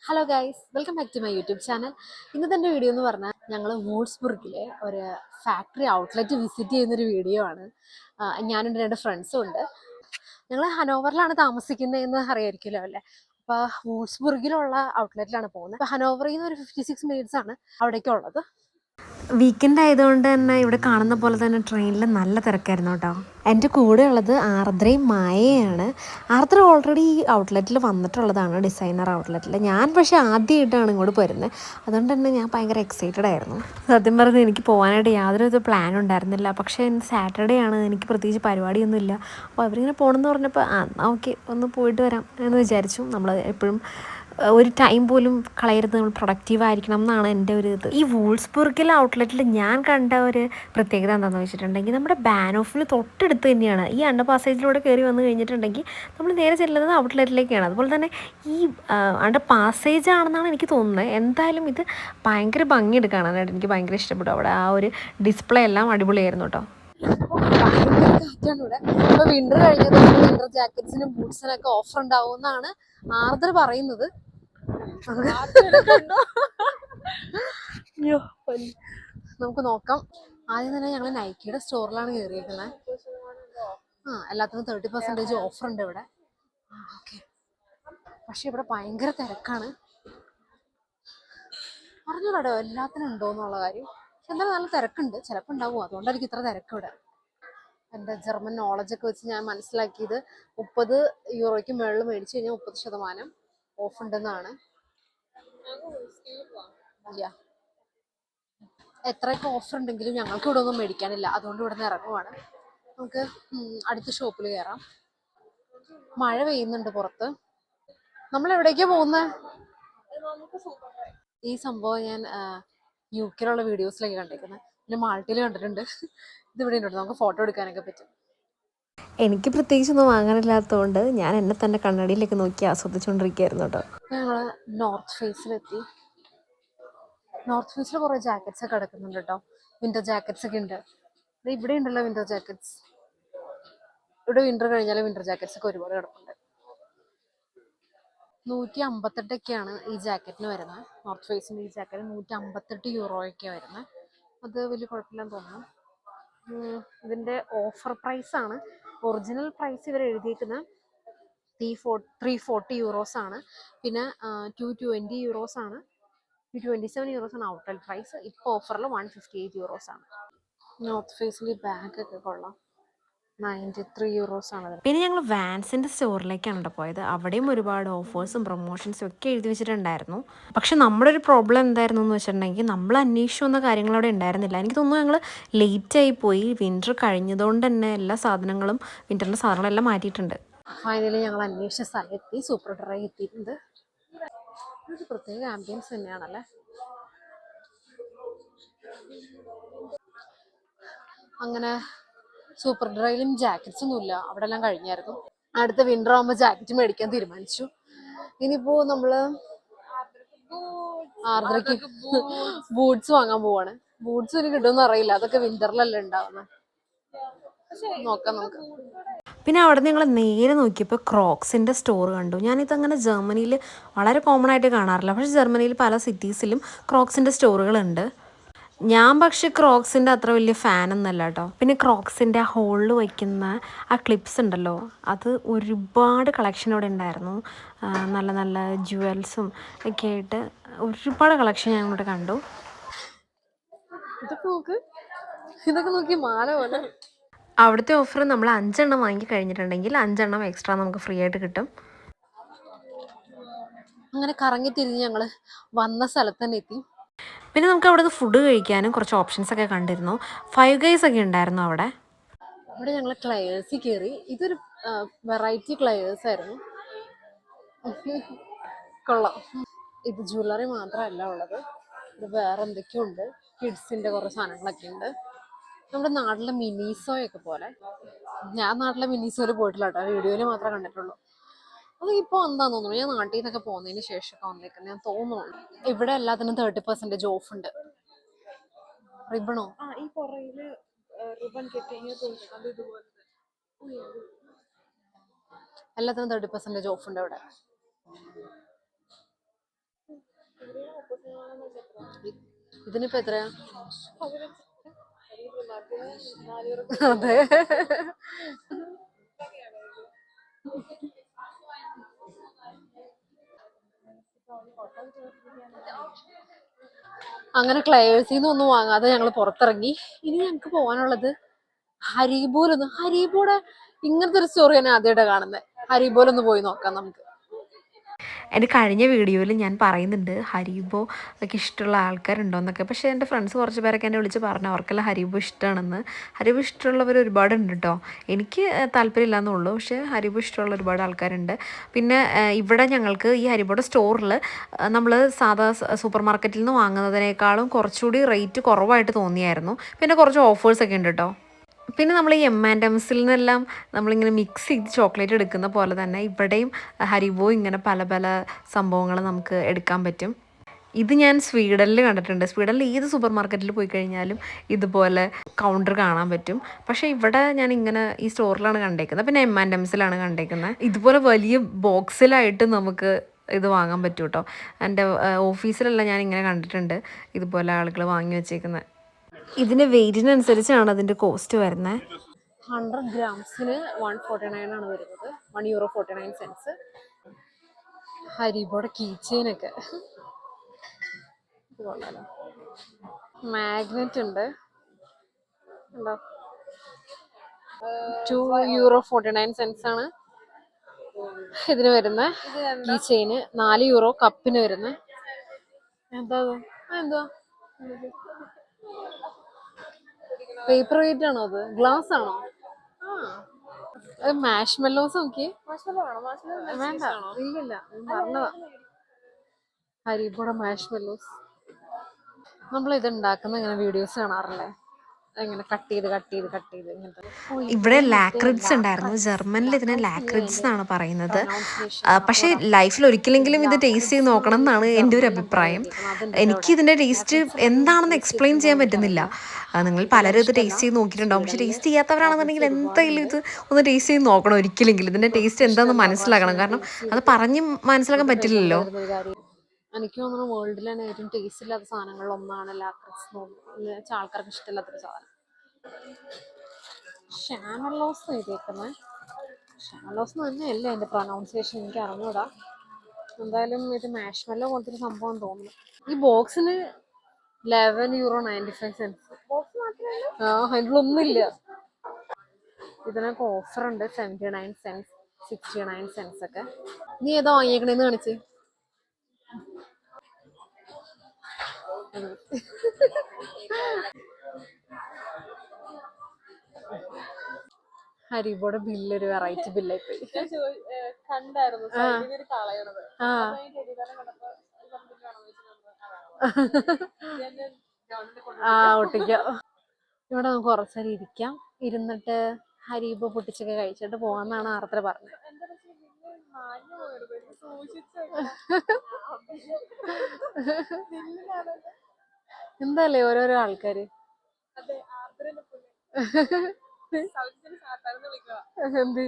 Hello guys, welcome back to my YouTube channel. ഇന്നത്തെ എൻ്റെ video എന്ന് പറഞ്ഞാൽ ഞങ്ങൾ വൂൾസ്ബുർഗിലെ ഒരു ഫാക്ടറി ഔട്ട്ലെറ്റ് വിസിറ്റ് ചെയ്യുന്നൊരു വീഡിയോ ആണ്. ഞാനും രണ്ട് ഫ്രണ്ട്സും ഉണ്ട്. ഞങ്ങൾ ഹനോവറിലാണ് താമസിക്കുന്നതെന്ന് അറിയായിരിക്കുമല്ലോ അല്ലേ. അപ്പോൾ വൂൾസ്ബുർഗിലുള്ള ഔട്ട്ലെറ്റിലാണ് പോകുന്നത്. അപ്പോൾ ഹനോവറിൽ നിന്ന് ഒരു 56 മിനിറ്റ്സ് ആണ് അവിടേക്കുള്ളത്. വീക്കെൻഡ് ആയതുകൊണ്ട് തന്നെ ഇവിടെ കാണുന്ന പോലെ തന്നെ ട്രെയിനിൽ നല്ല തിരക്കായിരുന്നു കേട്ടോ. എൻ്റെ കൂടെ ഉള്ളത് ആർദ്രയും മായയാണ്. ആർദ്ര ഓൾറെഡി ഈ ഔട്ട്ലെറ്റിൽ വന്നിട്ടുള്ളതാണ്, ഡിസൈനർ ഔട്ട്ലെറ്റിൽ. ഞാൻ പക്ഷേ ആദ്യമായിട്ടാണ് ഇങ്ങോട്ട് വരുന്നത്. അതുകൊണ്ട് തന്നെ ഞാൻ ഭയങ്കര എക്സൈറ്റഡ് ആയിരുന്നു. സത്യം പറഞ്ഞാൽ എനിക്ക് പോകാനായിട്ട് യാതൊരു പ്ലാനും ഉണ്ടായിരുന്നില്ല. പക്ഷേ ഇന്ന് സാറ്റർഡേ ആണ്, എനിക്ക് പ്രത്യേകിച്ച് പരിപാടിയൊന്നുമില്ല. അപ്പോൾ അവരിങ്ങനെ പോകണമെന്ന് പറഞ്ഞപ്പോൾ ഓക്കെ ഒന്ന് പോയിട്ട് വരാം എന്ന് വിചാരിച്ചു. നമ്മൾ എപ്പോഴും ഒരു ടൈം പോലും കളയരുത്, നമ്മൾ പ്രൊഡക്റ്റീവായിരിക്കണം എന്നാണ് എൻ്റെ ഒരു ഇത്. ഈ വൂൾസ്ബുർഗിലെ ഔട്ട്ലെറ്റിൽ ഞാൻ കണ്ട ഒരു പ്രത്യേകത എന്താണെന്ന് വെച്ചിട്ടുണ്ടെങ്കിൽ നമ്മുടെ ബാനോഫിന് തൊട്ടടുത്ത് തന്നെയാണ്. ഈ അണ്ടർ പാസേജിലൂടെ കയറി വന്നു കഴിഞ്ഞിട്ടുണ്ടെങ്കിൽ നമ്മൾ നേരെ ചെല്ലുന്നത് ഔട്ട്ലെറ്റിലേക്കാണ്. അതുപോലെ തന്നെ ഈ അണ്ടർ പാസേജ് ആണെന്നാണ് എനിക്ക് തോന്നുന്നത്. എന്തായാലും ഇത് ഭയങ്കര ഭംഗിയുണ്ട് കാണാനായിട്ട്, എനിക്ക് ഭയങ്കര ഇഷ്ടപ്പെട്ടു. അവിടെ ആ ഒരു ഡിസ്പ്ലേ എല്ലാം അടിപൊളിയായിരുന്നു കേട്ടോ. കാറ്റാണ് ഇവിടെ. ഇപ്പൊ വിന്റർ കഴിഞ്ഞത് വിന്റർ ജാക്കറ്റ്സിനും ബൂട്ട്സിനൊക്കെ ഓഫർ ഉണ്ടാവും എന്നാണ് ആർദ്ര പറയുന്നത്. നമുക്ക് നോക്കാം. ആദ്യം തന്നെ ഞങ്ങൾ നൈക്കിയുടെ സ്റ്റോറിലാണ് കയറിയിരിക്കുന്നത്. എല്ലാത്തിനും 30% ഓഫർ ഉണ്ട് ഇവിടെ. ഓക്കെ, പക്ഷെ ഇവിടെ ഭയങ്കര തിരക്കാണ്. പറഞ്ഞോളൂ എല്ലാത്തിനും ഉണ്ടോ എന്നുള്ള കാര്യം. പക്ഷെ എന്തായാലും നല്ല തിരക്കുണ്ട്, ചിലപ്പോൾ ഉണ്ടാവും. അതുകൊണ്ടായിരിക്കും ഇത്ര തിരക്ക് ഇവിടെ. എൻ്റെ ജർമ്മൻ നോളജൊക്കെ വെച്ച് ഞാൻ മനസ്സിലാക്കിയത് 30 യൂറോയ്ക്ക് മുകളിൽ മേടിച്ചു കഴിഞ്ഞാൽ 30% ഓഫ് ഉണ്ടെന്നാണ്. എത്രയൊക്കെ ഓഫർ ഉണ്ടെങ്കിലും ഞങ്ങൾക്ക് ഇവിടെ ഒന്നും മേടിക്കാനില്ല. അതുകൊണ്ട് ഇവിടെ നിന്ന് ഇറങ്ങുവാണ്. നമുക്ക് അടുത്ത ഷോപ്പിൽ കയറാം. മഴ പെയ്യുന്നുണ്ട് പുറത്ത്. നമ്മൾ എവിടേക്കാണ് പോകുന്നത്? ഈ സംഭവം ഞാൻ UK വീഡിയോസിലൊക്കെ കണ്ടേക്കുന്നത്, പിന്നെ മാൾട്ടയിൽ കണ്ടിട്ടുണ്ട്. ഇതിവിടെ ഉണ്ട്, നമുക്ക് ഫോട്ടോ എടുക്കാനൊക്കെ പറ്റും. എനിക്ക് പ്രത്യേകിച്ചൊന്നും വാങ്ങാനില്ലാത്തതുകൊണ്ട് ഞാൻ എന്നെ തന്നെ കണ്ണാടിയിലേക്ക് നോക്കി ആസ്വദിച്ചുകൊണ്ടിരിക്കുകയായിരുന്നു കേട്ടോ. ഞങ്ങൾ നോർത്ത് ഫേസിലെത്തി. നോർത്ത് ഫേസിൽ കുറേ ജാക്കറ്റ്സ് ഒക്കെ കിടക്കുന്നുണ്ട് കേട്ടോ. വിന്റർ ജാക്കറ്റ്സ് ഒക്കെ ഉണ്ട്. ഇവിടെ ഉണ്ടല്ലോ വിന്റർ ജാക്കറ്റ്സ്. ഇവിടെ വിന്റർ കഴിഞ്ഞാൽ വിന്റർ ജാക്കറ്റ്സ് ഒക്കെ ഒരുപാട് കിടപ്പുണ്ട്. 158 ഈ ജാക്കറ്റിന് വരുന്നത്. നോർത്ത് ഫേസിൻ്റെ ഈ ജാക്കറ്റ് 158 യൂറോയൊക്കെ വരുന്നത്. അത് വലിയ കുഴപ്പമില്ലെന്ന് തോന്നുന്നു. ഇതിൻ്റെ ഓഫർ പ്രൈസാണ്. ഒറിജിനൽ പ്രൈസ് ഇവർ എഴുതിയിരിക്കുന്നത് 340 യൂറോസ് ആണ്. പിന്നെ 220 യൂറോസ് ആണ്. 227 യൂറോസ് ആണ് ഔട്ട്ലെറ്റ് പ്രൈസ്. ഇപ്പോൾ ഓഫറിൽ 158 യൂറോസ് ആണ്. നോർത്ത് ഫേസിൽ ബാഗൊക്കെ കൊള്ളാം. 93 യൂറോസ് ആണ്. പിന്നെ ഞങ്ങൾ വാൻസിൻ്റെ സ്റ്റോറിലേക്കാണ് പോയത്. അവിടെയും ഒരുപാട് ഓഫേഴ്സും പ്രൊമോഷൻസും ഒക്കെ എഴുതി വെച്ചിട്ടുണ്ടായിരുന്നു. പക്ഷെ നമ്മുടെ ഒരു പ്രോബ്ലം എന്തായിരുന്നു എന്ന് വെച്ചിട്ടുണ്ടെങ്കിൽ, നമ്മൾ അന്വേഷിച്ചു വന്ന കാര്യങ്ങൾ അവിടെ ഉണ്ടായിരുന്നില്ല. എനിക്ക് തോന്നുന്നു ഞങ്ങൾ ലേറ്റായി പോയി. വിൻ്റർ കഴിഞ്ഞതുകൊണ്ട് തന്നെ എല്ലാ സാധനങ്ങളും, വിൻ്ററിൻ്റെ സാധനങ്ങളെല്ലാം മാറ്റിയിട്ടുണ്ട്. ഫൈനലി ഞങ്ങൾ അന്വേഷിച്ച സ്ഥലത്തെത്തി. സൂപ്പർ ഡ്രൈ എത്തിയിട്ടുണ്ട്. ഇതൊരു പ്രത്യേക ആംബിയൻസ് തന്നെയാണല്ലേ. അങ്ങനെ സൂപ്പർ ഡ്രൈയിലും ജാക്കറ്റ്സ് ഒന്നും ഇല്ല, അവിടെ എല്ലാം കഴിഞ്ഞായിരുന്നു. അടുത്ത വിന്റർ ആകുമ്പോൾ ജാക്കറ്റ് മേടിക്കാൻ തീരുമാനിച്ചു. ഇനിയിപ്പോ നമ്മള് ആർദ്രയ്ക്ക് ബൂട്ട്സ് വാങ്ങാൻ പോവാണ്. ബൂട്ട്സ് ഇനി കിട്ടുമെന്ന് അറിയില്ല, അതൊക്കെ വിന്ററിലല്ലേ ഉണ്ടാവുന്നത്. നോക്കാം നമുക്ക്. പിന്നെ അവിടെ ഞങ്ങൾ നേരെ നോക്കിയപ്പോൾ ക്രോക്സിൻ്റെ സ്റ്റോർ കണ്ടു. ഞാനിതങ്ങനെ ജർമ്മനിയിൽ വളരെ കോമൺ ആയിട്ട് കാണാറില്ല, പക്ഷേ ജർമ്മനിയിൽ പല സിറ്റീസിലും ക്രോക്സിൻ്റെ സ്റ്റോറുകളുണ്ട്. ഞാൻ പക്ഷേ ക്രോക്സിൻ്റെ അത്ര വലിയ ഫാനൊന്നല്ല കേട്ടോ. പിന്നെ ക്രോക്സിൻ്റെ ആ ഹോളിൽ വയ്ക്കുന്ന ആ ക്ലിപ്സ് ഉണ്ടല്ലോ, അത് ഒരുപാട് കളക്ഷൻ ഇവിടെ ഉണ്ടായിരുന്നു. നല്ല നല്ല ജുവൽസും ഒക്കെ ആയിട്ട് ഒരുപാട് കളക്ഷൻ ഞാൻ ഇവിടെ കണ്ടു. ഇതൊക്കെ നോക്കി മാല പോലെ. അവിടുത്തെ ഓഫർ നമ്മൾ 5 എണ്ണം വാങ്ങി കഴിഞ്ഞിട്ടുണ്ടെങ്കിൽ 5 എണ്ണം എക്സ്ട്രാ നമുക്ക് ഫ്രീ ആയിട്ട് കിട്ടും. അങ്ങനെ കറങ്ങി തിരിഞ്ഞ് ഞങ്ങൾ വന്ന സ്ഥലത്ത് തന്നെ എത്തി. പിന്നെ നമുക്ക് അവിടെ നിന്ന് ഫുഡ് കഴിക്കാനും കുറച്ച് ഓപ്ഷൻസ് ഒക്കെ കണ്ടിരുന്നു. 5 ഗൈസ് ഒക്കെ ഉണ്ടായിരുന്നു അവിടെ. അവിടെ ഞങ്ങൾ ക്ലയേഴ്സിൽ കയറി. ഇതൊരു വെറൈറ്റി ക്ലയേഴ്സ് ആയിരുന്നു. കൊള്ളാം. ഇത് ജ്വല്ലറി മാത്രമല്ല ഉള്ളത്, ഇത് വേറെ എന്തൊക്കെയോ ഉണ്ട്. കിഡ്സിൻ്റെ കുറേ സാധനങ്ങളൊക്കെ ഉണ്ട്. നമ്മുടെ നാട്ടിലെ മിനിസോയൊക്കെ പോലെ. ഞാൻ നാട്ടിലെ മിനിസോയിൽ പോയിട്ടില്ല കേട്ടോ, വീഡിയോയിൽ മാത്രമേ കണ്ടിട്ടുള്ളൂ. അത് ഇപ്പോൾ എന്താന്ന് തോന്നുന്നു, ഞാൻ നാട്ടിൽ നിന്നൊക്കെ പോകുന്നതിന് ശേഷമൊക്കെ വന്നേക്കുന്നത് ഞാൻ തോന്നുന്നു. ഇവിടെ എല്ലാത്തിനും 30% ഓഫ് ഉണ്ട്. റിബണോ? ഈ പുറയില് റിബൺ കെട്ടി എല്ലാത്തിനും 30% ഓഫ് ഉണ്ട് ഇവിടെ. ഇതിനിപ്പോ എത്രയാ? അതെ. അങ്ങനെ ക്ലയേഴ്സിന്ന് ഒന്നും വാങ്ങാതെ ഞങ്ങൾ പുറത്തിറങ്ങി. ഇനി ഞങ്ങൾക്ക് പോകാനുള്ളത് ഹരീബോടെ ഇങ്ങനത്തെ ഒരു സ്റ്റോറി ഞാൻ ആദ്യമായിട്ടാണ് കാണുന്നത്. ഹരീബോലൊന്ന് പോയി നോക്കാം നമുക്ക്. എൻ്റെ കഴിഞ്ഞ വീഡിയോയിൽ ഞാൻ പറയുന്നുണ്ട് ഹരീബോ ഒക്കെ ഇഷ്ടമുള്ള ആൾക്കാരുണ്ടോയെന്നൊക്കെ. പക്ഷേ എൻ്റെ ഫ്രണ്ട്സ് കുറച്ച് പേരൊക്കെ എന്നെ വിളിച്ച് പറഞ്ഞു അവർക്കെല്ലാം ഹരീബോ ഇഷ്ടമാണെന്ന്. ഹരീബോ ഇഷ്ടമുള്ളവർ ഒരുപാടുണ്ട് കേട്ടോ. എനിക്ക് താല്പര്യമില്ലാന്നുള്ളൂ, പക്ഷേ ഹരീബോ ഇഷ്ടമുള്ള ഒരുപാട് ആൾക്കാരുണ്ട്. പിന്നെ ഇവിടെ ഞങ്ങൾക്ക് ഈ ഹരീബോയുടെ സ്റ്റോറിൽ നമ്മൾ സാധാ സൂപ്പർ മാർക്കറ്റിൽ നിന്ന് വാങ്ങുന്നതിനേക്കാളും കുറച്ചുകൂടി റേറ്റ് കുറവായിട്ട് തോന്നിയായിരുന്നു. പിന്നെ കുറച്ച് ഓഫേഴ്സൊക്കെ ഉണ്ട് കേട്ടോ. പിന്നെ നമ്മൾ ഈ M&Ms'ൽ നിന്നെല്ലാം നമ്മളിങ്ങനെ മിക്സ് ചെയ്ത് ചോക്ലേറ്റ് എടുക്കുന്ന പോലെ തന്നെ ഇവിടെയും ഹരിബോ ഇങ്ങനെ പല പല സംഭവങ്ങൾ നമുക്ക് എടുക്കാൻ പറ്റും. ഇത് ഞാൻ സ്വീഡനിൽ കണ്ടിട്ടുണ്ട്. സ്വീഡനിൽ ഏത് സൂപ്പർ മാർക്കറ്റിൽ പോയി കഴിഞ്ഞാലും ഇതുപോലെ കൗണ്ടർ കാണാൻ പറ്റും. പക്ഷേ ഇവിടെ ഞാൻ ഇങ്ങനെ ഈ സ്റ്റോറിലാണ് കണ്ടേക്കുന്നത്. പിന്നെ M&Ms'ലാണ് കണ്ടേക്കുന്നത്. ഇതുപോലെ വലിയ ബോക്സിലായിട്ട് നമുക്ക് ഇത് വാങ്ങാൻ പറ്റും കേട്ടോ. എൻ്റെ ഓഫീസിലെല്ലാം ഞാൻ ഇങ്ങനെ കണ്ടിട്ടുണ്ട് ഇതുപോലെ ആളുകൾ വാങ്ങി വെച്ചേക്കുന്നത്. ഇതിൻ്റെ വെയിറ്റിനനുസരിച്ചാണ് അതിൻ്റെ കോസ്റ്റ് വരുന്നത്. 100 ഗ്രാംസിന് 149 ആണ് വരുന്നത്. €1.49. ഹരിബോടെ കീ ചെയിനൊക്കെ കൊള്ളാലോ. മാഗ്നറ്റ് ഉണ്ട്. €2.49 ആണ് ഇതിന് വരുന്നത്. കീ ചെയിന് €4 കപ്പിന് വരുന്നത്. എന്താ എന്തുവാ പേപ്പർ വെയിറ്റ് ആണോ? അത് ഗ്ലാസ് ആണോ? ആ മാഷ് മെല്ലോസ് നോക്കി. വേണ്ട, ഇല്ലില്ല, പറഞ്ഞതാ. ഹരിബോടെ മാഷ് മെല്ലോസ്. നമ്മൾ ഇത് ഉണ്ടാക്കുന്ന ഇങ്ങനെ വീഡിയോസ് കാണാറില്ലേ? ഇങ്ങനെ കട്ട് ചെയ്ത് ഇങ്ങനത്തെ. ഇവിടെ ലാക്രിഡ്സ് ഉണ്ടായിരുന്നു. ജർമ്മനിൽ ഇതിനെ ലാക്രിഡ്സ് എന്നാണ് പറയുന്നത്. പക്ഷേ ലൈഫിൽ ഒരിക്കലെങ്കിലും ഇത് ടേസ്റ്റ് ചെയ്ത് നോക്കണം എന്നാണ് എൻ്റെ ഒരു അഭിപ്രായം. എനിക്കിതിൻ്റെ ടേസ്റ്റ് എന്താണെന്ന് എക്സ്പ്ലെയിൻ ചെയ്യാൻ പറ്റുന്നില്ല. നിങ്ങൾ പലരും ഇത് ടേസ്റ്റ് ചെയ്ത് നോക്കിയിട്ടുണ്ടാവും. പക്ഷേ ടേസ്റ്റ് ചെയ്യാത്തവരാണെന്നുണ്ടെങ്കിൽ എന്തായാലും ഇത് ഒന്ന് ടേസ്റ്റ് ചെയ്ത് നോക്കണം ഒരിക്കലെങ്കിലും. ഇതിൻ്റെ ടേസ്റ്റ് എന്താണെന്ന് മനസ്സിലാക്കണം. കാരണം അത് പറഞ്ഞ് മനസ്സിലാക്കാൻ പറ്റില്ലല്ലോ. എനിക്ക് തോന്നുന്നു വേൾഡിൽ തന്നെ ഏറ്റവും ടേസ്റ്റ് ഇല്ലാത്ത സാധനങ്ങളിൽ ഒന്നാണ് ലാക്രിഡ്സ് എന്ന് തോന്നുന്നു. ആൾക്കാർക്ക് ഇഷ്ടമില്ലാത്തൊരു സാധനം. ഷാമർലോസ് എഴുതിയേക്കുന്നത്. ഷാമർലോസ് തന്നെയല്ലേ എൻ്റെ പ്രൊനൗൺസിയേഷൻ, എനിക്ക് അറിഞ്ഞൂടാ. എന്തായാലും ഇത് മാഷ്മെല്ലോ പോലത്തെ ഒരു സംഭവം തോന്നുന്നു. ഈ ബോക്സിന് €11.95. ആ അതിലൊന്നുമില്ല. ഇതിനൊക്കെ ഓഫർ ഉണ്ട്. 79 cents 69 cents ഒക്കെ. നീ ഏതാ വാങ്ങിയേക്കണേന്ന് കാണിച്ച്. ഹരിബോടെ ബില്ലൊരു വെറൈറ്റി ബില്ലായി പോയി. ഒട്ടിക്കാം. ഇവിടെ നമുക്ക് കുറച്ചേരം ഇരിക്കാം. ഇരുന്നിട്ട് ഹരിബോ പൊട്ടിച്ചൊക്കെ കഴിച്ചിട്ട് പോവാന്നാണ് ആർദ്ര പറഞ്ഞത്. എന്താല്ലേ ഓരോരോ ആൾക്കാര്. എന്ത്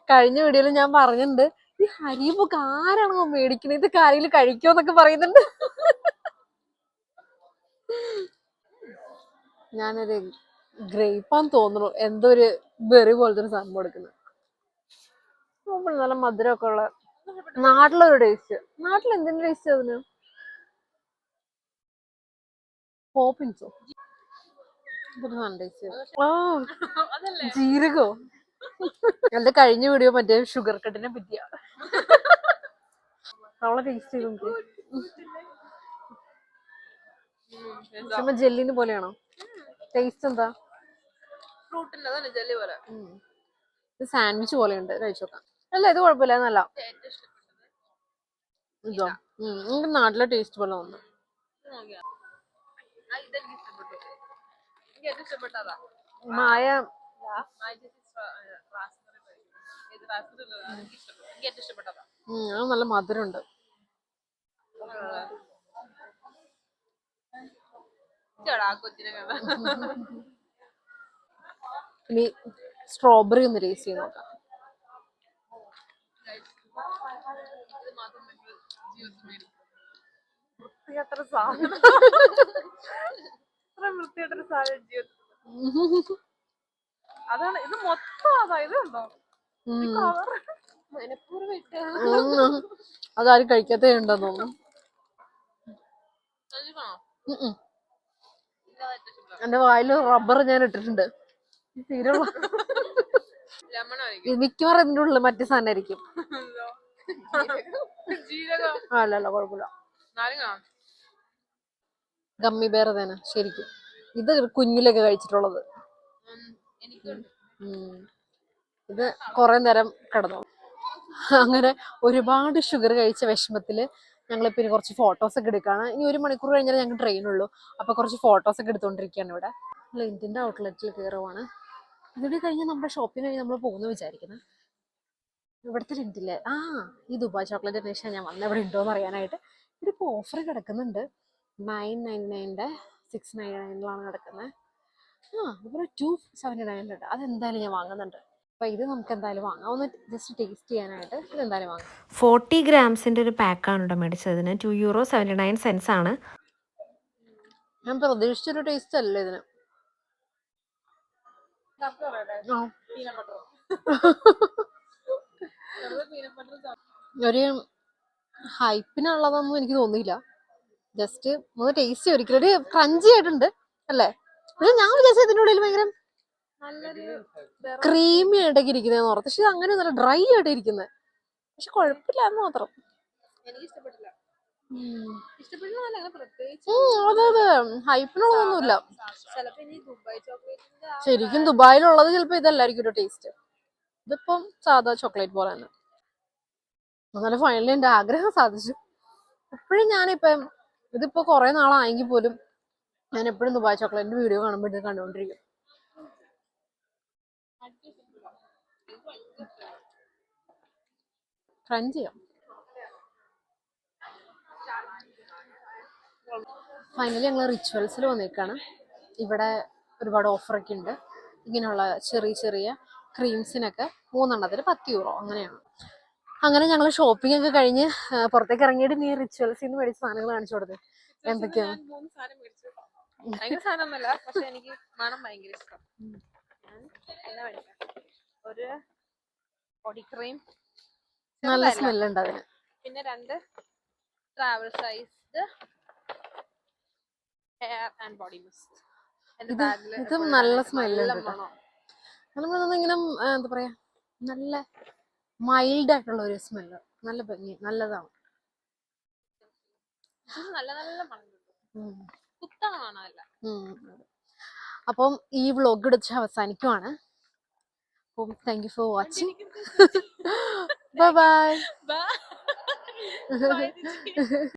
കഴിഞ്ഞ വീഡിയോയിൽ ഞാൻ പറഞ്ഞിട്ടുണ്ട് ഈ ഹരിബൊക്കെ ആരാണോ മേടിക്കണത്, ഇത് ആരെങ്കിലും കഴിക്കോന്നൊക്കെ പറയുന്നുണ്ട്. ഞാനൊരു ഗ്രേപ്പാന്ന് തോന്നുന്നു, എന്തോ ഒരു ബെറി പോലത്തെ ഒരു സാധനം കൊടുക്കുന്നത്. നല്ല മധുരമൊക്കെ ഉള്ള നാട്ടിലൊരു ടേസ്റ്റ്. നാട്ടിൽ എന്തിന്റെ ടേസ്റ്റ് അതിന്? പോപ്പിൻസോ ജീരകോ? എന്റെ കഴിഞ്ഞ വീഡിയോ മറ്റേ ഷുഗർ കട്ടിനെ പറ്റിയാ. അവളെ ടേസ്റ്റ് ചെയ്ത് നോക്കി. ജെല്ലിന് പോലെയാണോ ടേസ്റ്റ്? എന്താ ഇത് സാൻഡ്വിച്ച് പോലെയുണ്ട്. കഴിച്ചോക്കാം. അല്ല ഇത് കുഴപ്പമില്ല, നല്ല. ഇതോ എനിക്ക് നാട്ടിലെ ടേസ്റ്റ് പോലെ തോന്നുന്നു. മായ നല്ല മധുരമുണ്ട്. ഇനി സ്ട്രോബെറി ഒന്ന് ടേസ്റ്റ് ചെയ്ത് നോക്കാം. വൃത്തികെട്ടൊരു സാധനം. ഇത്ര വൃത്തികെട്ടൊരു സാധനം ജീവിതത്തിൽ. അതാണ് ഇത് മൊത്തം. അതാ ഇത് ഉണ്ടോ ഈ cover? മനപ്പൂർവ്വം ഇട്ടതാണ്. അതാരും കഴിക്കാത്തേ ഉണ്ടെന്ന് തോന്നുന്നു. എന്റെ വായിൽ റബ്ബർ ഞാൻ ഇട്ടിട്ടുണ്ട്. തീരുള്ള മിക്കവാറും ഇതിന്റെ ഉള്ളിൽ മറ്റേ സാധനം ആയിരിക്കും. അല്ലല്ല കുഴപ്പമില്ല. ഗമ്മി ബെയർ തന്നെ ശരിക്കും. ഇത് കുഞ്ഞിലൊക്കെ കഴിച്ചിട്ടുള്ളത്. ഇത് കുറെ നേരം കിടന്നു. അങ്ങനെ ഒരുപാട് ഷുഗർ കഴിച്ച വിഷമത്തില് ഞങ്ങളിപ്പോ ഇനി കുറച്ച് ഫോട്ടോസ് ഒക്കെ എടുക്കാണ്. ഇനി 1 മണിക്കൂർ കഴിഞ്ഞാൽ ഞങ്ങൾക്ക് ട്രെയിൻ ഉള്ളൂ. അപ്പൊ കുറച്ച് ഫോട്ടോസ് ഒക്കെ എടുത്തോണ്ടിരിക്കുകയാണ് ഇവിടെ. ലിൻറ്റിന്റെ ഔട്ട്ലെറ്റിൽ കയറുവാണ്. ഇവിടെ കഴിഞ്ഞ് നമ്മുടെ ഷോപ്പിംഗ് കഴിഞ്ഞ് നമ്മൾ പോകുന്നു വിചാരിക്കുന്നത്. ഇവിടുത്തെ ലിൻറ്റില്ലേ ഈ ദുബായ് ചോക്ലേറ്റ് അന്വേഷിച്ചാൽ ഞാൻ വന്നത് ഇവിടെ ഉണ്ടോന്ന് അറിയാനായിട്ട്. ഇവിടെ ഇപ്പോൾ ഓഫർ കിടക്കുന്നുണ്ട്. 999 699 കിടക്കുന്നത്. ഇവിടെ 279 ഉണ്ട്. അതെന്തായാലും ഞാൻ വാങ്ങുന്നുണ്ട്. അപ്പൊ ഇത് നമുക്ക് എന്തായാലും വാങ്ങാം. ഒന്ന് ജസ്റ്റ് ടേസ്റ്റ് ചെയ്യാനായിട്ട് ഇത് എന്തായാലും വാങ്ങാം. 40 ഗ്രാംസിൻ്റെ ഒരു പാക്കാണ് ഇവിടെ മേടിച്ചതിന് €2.79 ആണ്. ഞാൻ പ്രതീക്ഷിച്ചൊരു ടേസ്റ്റ് അല്ല ഇതിന്. ഒരു ഹൈപ്പിനുള്ളതൊന്നും എനിക്ക് തോന്നിയില്ല. ജസ്റ്റ് ഒന്ന് ടേസ്റ്റ് ഒരിക്കലും ഒരു ക്രഞ്ചി ആയിട്ടുണ്ട് അല്ലേ. പക്ഷെ ഞാൻ വിചാരിച്ചത് ഇതിൻ്റെ ഉള്ളിൽ ഭയങ്കര ക്രീമി ആയിട്ടൊക്കെ ഇരിക്കുന്നതെന്ന് ഓർത്ത്. പക്ഷെ അങ്ങനെ നല്ല ഡ്രൈ ആയിട്ട് ഇരിക്കുന്നത്. പക്ഷെ കുഴപ്പമില്ലാന്ന് മാത്രം. എനിക്ക് ഇഷ്ടപ്പെട്ടില്ല. അതെ അതെ ഹൈപ്പിനുള്ളതൊന്നുമില്ല. ചിലപ്പോ ഇനി ദുബായ് ചോക്ലേറ്റിന്റെ ശരിക്കും ദുബായിലുള്ളത് ചിലപ്പോ ഇതല്ലായിരിക്കും ഒരു ടേസ്റ്റ്. ഇതിപ്പം സാധാ ചോക്ലേറ്റ് പോലെ തന്നെ. എന്നാലും ഫൈനലി എന്റെ ആഗ്രഹം സാധിച്ചു. എപ്പോഴും ഞാനിപ്പം ഇതിപ്പോ കുറെ നാളായെങ്കിൽ പോലും ഞാൻ എപ്പോഴും ദുബായ് ചോക്ലേറ്റിന്റെ വീഡിയോ കാണുമ്പോൾ ഇത് കണ്ടുകൊണ്ടിരിക്കും. ക്രഞ്ച് ചെയ്യാം. ഫൈനലി ഞങ്ങൾ റിച്വൽസിൽ വന്നേക്കാണ്. ഇവിടെ ഒരുപാട് ഓഫറൊക്കെ ഉണ്ട്. ഇങ്ങനെയുള്ള ചെറിയ ചെറിയ ക്രീംസിനൊക്കെ 3 €10 അങ്ങനെയാണ്. അങ്ങനെ ഞങ്ങൾ ഷോപ്പിംഗ് ഒക്കെ കഴിഞ്ഞ് പുറത്തേക്ക് ഇറങ്ങിയിട്ട് നീ റിച്വൽസിൽ നിന്ന് മേടിച്ച സാധനങ്ങൾ കാണിച്ചു കൊടുത്തേ. എന്തൊക്കെയാണ്? 3 സാധനം മേടിച്ചു. ഭയങ്കര സാധനമൊന്നുമല്ല, പക്ഷെ എനിക്ക് മണം ഭയങ്കര ഇഷ്ടം. ഞാൻ മേടിക്കാം. ഒരു ബോഡി ക്രീം, നല്ല സ്മെല്ലുണ്ട് അതിന്. പിന്നെ 2 travel sized hair and body mist. ഇത് നല്ല സ്മെല്ലുണ്ട്. നമ്മളിങ്ങനെ എന്താ പറയാ, നല്ല മൈൽഡ് ആയിട്ടുള്ള ഒരു സ്മെല്ല്. നല്ല ഭംഗി, നല്ലതാണ്. നല്ല നല്ല മണം കിട്ടും. കുത്തണ മണമല്ല. അപ്പം ഈ വ്ലോഗ് ഇവിടെ അവസാനിക്കുവാണ്. അപ്പം thank you for watching. Bye bye.